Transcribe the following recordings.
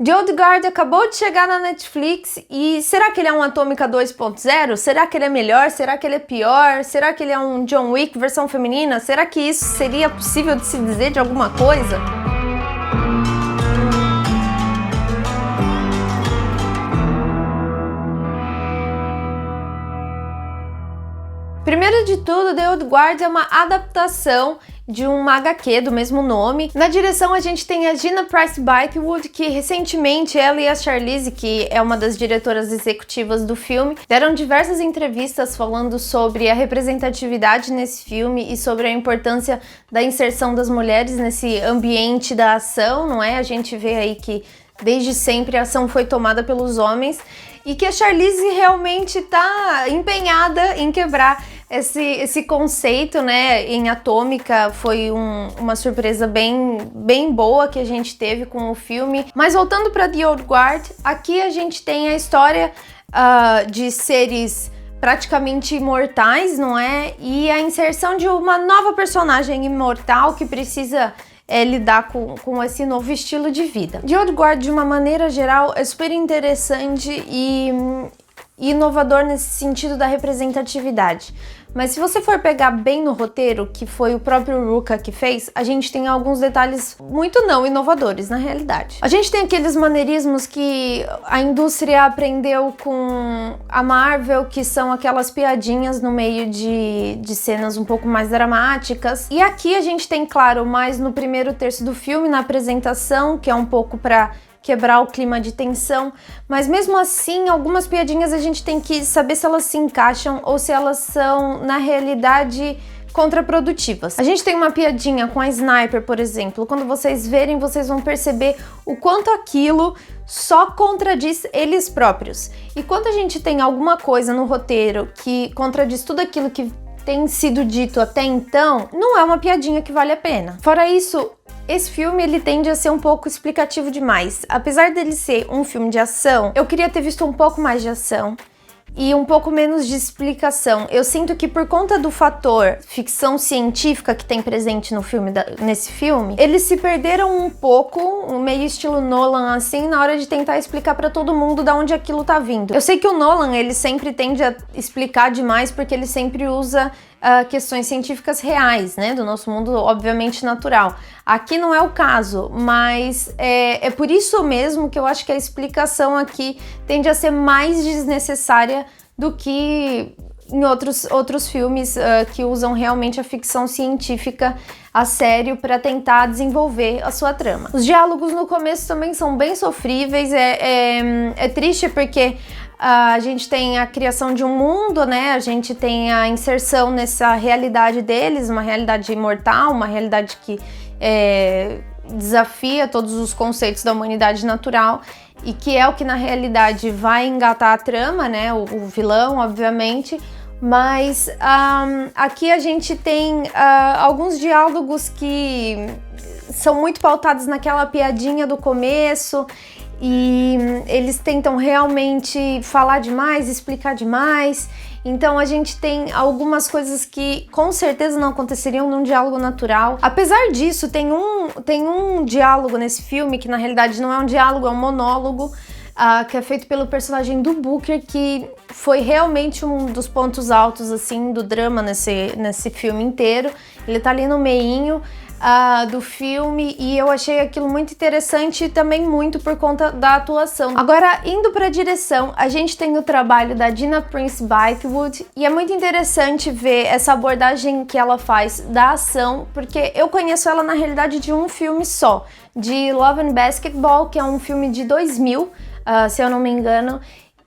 The Old Guard acabou de chegar na Netflix e será que ele é um Atômica 2.0? Será que ele é melhor? Será que ele é pior? Será que ele é um John Wick versão feminina? Será que isso seria possível de se dizer de alguma coisa? Primeiro de tudo, The Old Guard é uma adaptação de uma HQ do mesmo nome. Na direção a gente tem a Gina Prince Bythewood, que recentemente ela e a Charlize, que é uma das diretoras executivas do filme, deram diversas entrevistas falando sobre a representatividade nesse filme e sobre a importância da inserção das mulheres nesse ambiente da ação, não é? A gente vê aí que desde sempre a ação foi tomada pelos homens e que a Charlize realmente está empenhada em quebrar esse conceito, né? Em Atômica foi uma surpresa bem boa que a gente teve com o filme. Mas voltando para The Old Guard, aqui a gente tem a história de seres praticamente imortais, não é? E a inserção de uma nova personagem imortal que precisa lidar com esse novo estilo de vida. The Old Guard, de uma maneira geral, é super interessante e inovador nesse sentido da representatividade. Mas se você for pegar bem no roteiro, que foi o próprio Rucka que fez, a gente tem alguns detalhes muito não inovadores na realidade. A gente tem aqueles maneirismos que a indústria aprendeu com a Marvel, que são aquelas piadinhas no meio de cenas um pouco mais dramáticas. E aqui a gente tem, claro, mais no primeiro terço do filme, na apresentação, que é um pouco para quebrar o clima de tensão, mas mesmo assim, algumas piadinhas a gente tem que saber se elas se encaixam ou se elas são, na realidade, contraprodutivas. A gente tem uma piadinha com a Sniper, por exemplo. Quando vocês verem, vocês vão perceber o quanto aquilo só contradiz eles próprios. E quando a gente tem alguma coisa no roteiro que contradiz tudo aquilo que tem sido dito até então, não é uma piadinha que vale a pena. Fora isso, esse filme ele tende a ser um pouco explicativo demais. Apesar dele ser um filme de ação, eu queria ter visto um pouco mais de ação e um pouco menos de explicação. Eu sinto que por conta do fator ficção científica que tem presente no filme, nesse filme, eles se perderam um pouco, meio estilo Nolan assim, na hora de tentar explicar pra todo mundo de onde aquilo tá vindo. Eu sei que o Nolan, ele sempre tende a explicar demais porque ele sempre usa questões científicas reais, né, do nosso mundo, obviamente natural. Aqui não é o caso, mas é por isso mesmo que eu acho que a explicação aqui tende a ser mais desnecessária do que em outros filmes que usam realmente a ficção científica a sério para tentar desenvolver a sua trama. Os diálogos no começo também são bem sofríveis, é triste porque a gente tem a criação de um mundo, né? A gente tem a inserção nessa realidade deles, uma realidade imortal, uma realidade que desafia todos os conceitos da humanidade natural e que é o que na realidade vai engatar a trama, né? O vilão, obviamente. Mas aqui a gente tem alguns diálogos que são muito pautados naquela piadinha do começo e eles tentam realmente falar demais, explicar demais. Então a gente tem algumas coisas que com certeza não aconteceriam num diálogo natural. Apesar disso, tem um diálogo nesse filme que na realidade não é um diálogo, é um monólogo, que é feito pelo personagem do Booker, que foi realmente um dos pontos altos assim do drama nesse filme inteiro. Ele tá ali no meinho do filme e eu achei aquilo muito interessante e também muito por conta da atuação. Agora, indo para a direção, a gente tem o trabalho da Gina Prince Bythewood e é muito interessante ver essa abordagem que ela faz da ação, porque eu conheço ela na realidade de um filme só, de Love and Basketball, que é um filme de 2000, se eu não me engano.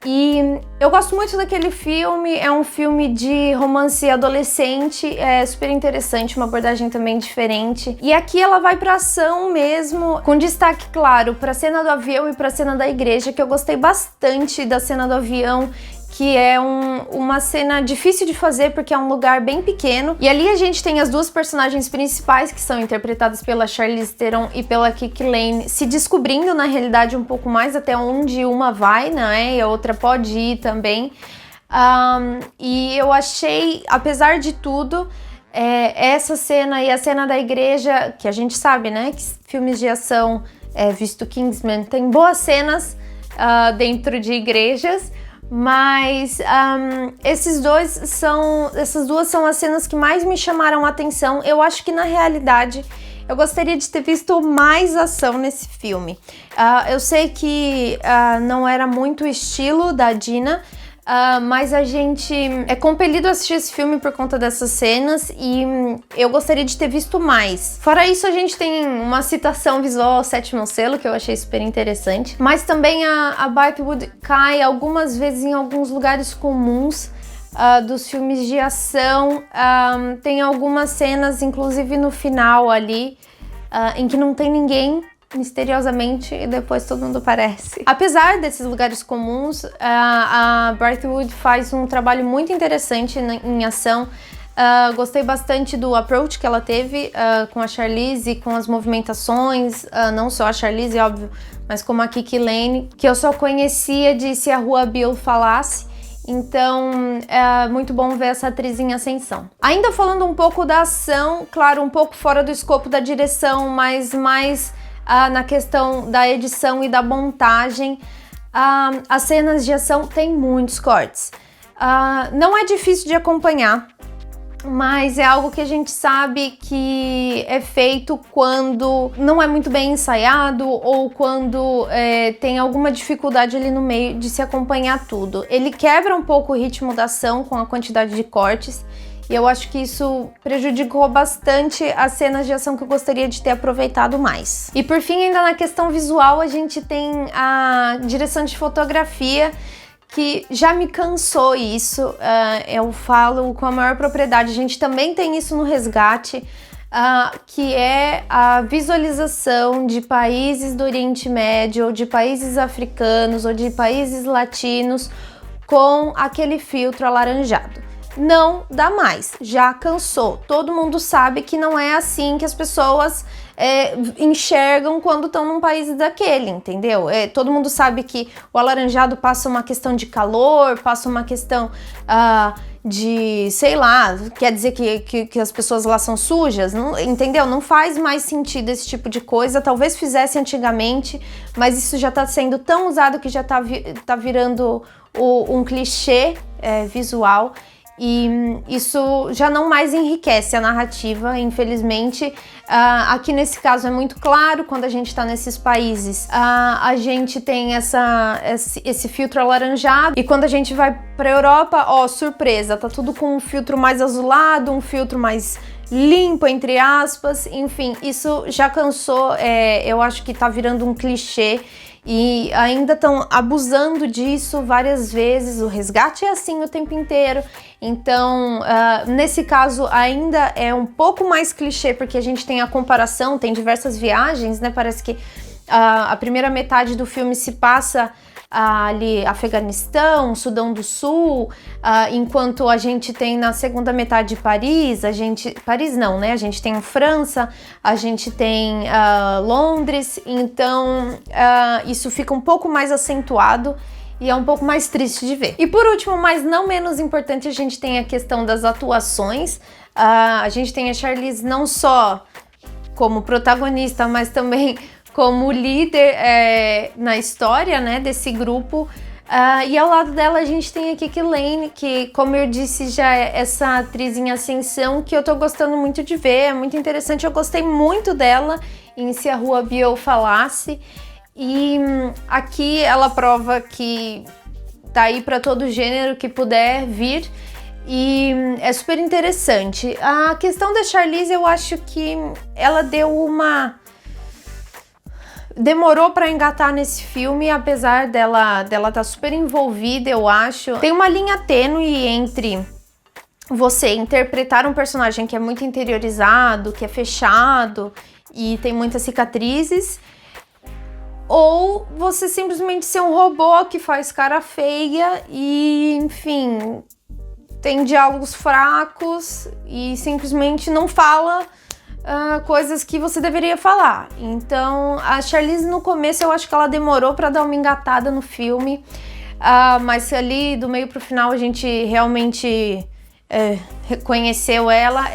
E eu gosto muito daquele filme, é um filme de romance adolescente, é super interessante, uma abordagem também diferente. E aqui ela vai pra ação mesmo, com destaque, claro, pra cena do avião e pra cena da igreja, que eu gostei bastante da cena do avião, que é uma cena difícil de fazer porque é um lugar bem pequeno. E ali a gente tem as duas personagens principais, que são interpretadas pela Charlize Theron e pela Kiki Lane, se descobrindo na realidade um pouco mais até onde uma vai, né? E a outra pode ir também. E eu achei, apesar de tudo, essa cena e a cena da igreja, que a gente sabe, né? Que filmes de ação visto Kingsman tem boas cenas dentro de igrejas, mas essas duas são as cenas que mais me chamaram a atenção. Eu acho que na realidade eu gostaria de ter visto mais ação nesse filme. Eu sei que não era muito o estilo da Dina, mas a gente é compelido a assistir esse filme por conta dessas cenas e eu gostaria de ter visto mais. Fora isso, a gente tem uma citação visual ao Sétimo Selo, que eu achei super interessante. Mas também a Bythewood cai algumas vezes em alguns lugares comuns dos filmes de ação. Tem algumas cenas, inclusive no final ali, em que não tem ninguém, misteriosamente, e depois todo mundo aparece. Apesar desses lugares comuns, a Bythewood faz um trabalho muito interessante em ação. Gostei bastante do approach que ela teve com a Charlize, com as movimentações, não só a Charlize, óbvio, mas como a Kiki Lane, que eu só conhecia de Se a Rua Bill Falasse. Então, é muito bom ver essa atriz em ascensão. Ainda falando um pouco da ação, claro, um pouco fora do escopo da direção, mas mais na questão da edição e da montagem, as cenas de ação têm muitos cortes. Não é difícil de acompanhar, mas é algo que a gente sabe que é feito quando não é muito bem ensaiado ou quando tem alguma dificuldade ali no meio de se acompanhar tudo. Ele quebra um pouco o ritmo da ação com a quantidade de cortes, e eu acho que isso prejudicou bastante as cenas de ação que eu gostaria de ter aproveitado mais. E por fim, ainda na questão visual, a gente tem a direção de fotografia, que já me cansou isso, eu falo com a maior propriedade. A gente também tem isso no Resgate, que é a visualização de países do Oriente Médio, ou de países africanos, ou de países latinos, com aquele filtro alaranjado. Não dá mais, já cansou. Todo mundo sabe que não é assim que as pessoas enxergam quando estão num país daquele, entendeu? Todo mundo sabe que o alaranjado passa uma questão de calor, passa uma questão de, sei lá, quer dizer que as pessoas lá são sujas, não, entendeu? Não faz mais sentido esse tipo de coisa. Talvez fizesse antigamente, mas isso já tá sendo tão usado que já tá virando um clichê visual. E isso já não mais enriquece a narrativa, infelizmente. Aqui nesse caso é muito claro, quando a gente está nesses países, a gente tem esse filtro alaranjado, e quando a gente vai para a Europa, surpresa, tá tudo com um filtro mais azulado, um filtro mais limpo, entre aspas. Enfim, isso já cansou, eu acho que tá virando um clichê. E ainda estão abusando disso várias vezes. O Resgate é assim o tempo inteiro. Então, nesse caso, ainda é um pouco mais clichê, porque a gente tem a comparação, tem diversas viagens, né? Parece que a primeira metade do filme se passa ali Afeganistão, Sudão do Sul, enquanto a gente tem na segunda metade Paris, Paris não, né? A gente tem França, a gente tem Londres, então isso fica um pouco mais acentuado e é um pouco mais triste de ver. E por último, mas não menos importante, a gente tem a questão das atuações. A gente tem a Charlize não só como protagonista, mas também como líder na história, né, desse grupo. E ao lado dela a gente tem a Kiki Lane, que, como eu disse, já é essa atriz em ascensão que eu tô gostando muito de ver, é muito interessante. Eu gostei muito dela em Se a Rua Bill Falasse, e aqui ela prova que tá aí para todo gênero que puder vir, e é super interessante. A questão da Charlize, eu acho que ela demorou para engatar nesse filme, apesar dela tá super envolvida, eu acho. Tem uma linha tênue entre você interpretar um personagem que é muito interiorizado, que é fechado e tem muitas cicatrizes, ou você simplesmente ser um robô que faz cara feia e, enfim, tem diálogos fracos e simplesmente não fala coisas que você deveria falar. Então, a Charlize no começo eu acho que ela demorou para dar uma engatada no filme, mas ali do meio pro final a gente realmente reconheceu ela.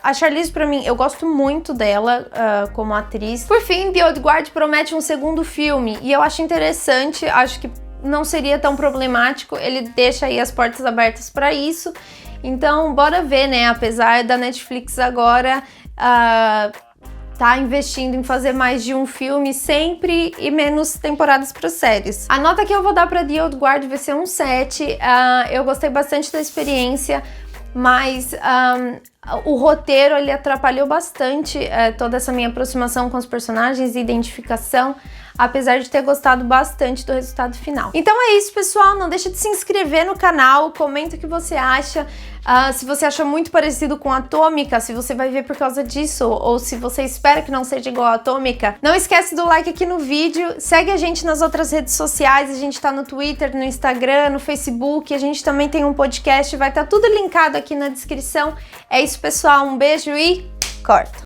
A Charlize, pra mim, eu gosto muito dela como atriz. Por fim, The Old Guard promete um segundo filme e eu acho interessante, acho que não seria tão problemático, ele deixa aí as portas abertas pra isso. Então, bora ver, né? Apesar da Netflix agora tá investindo em fazer mais de um filme sempre e menos temporadas para séries. A nota que eu vou dar para The Old Guard vai ser um 7. Eu gostei bastante da experiência, mas o roteiro ele atrapalhou bastante toda essa minha aproximação com os personagens e identificação, apesar de ter gostado bastante do resultado final. Então é isso, pessoal, não deixa de se inscrever no canal, comenta o que você acha, se você achou muito parecido com Atômica, se você vai ver por causa disso, ou se você espera que não seja igual a Atômica. Não esquece do like aqui no vídeo, segue a gente nas outras redes sociais, a gente tá no Twitter, no Instagram, no Facebook, a gente também tem um podcast, vai estar tudo linkado aqui na descrição. É isso, pessoal, um beijo e corta!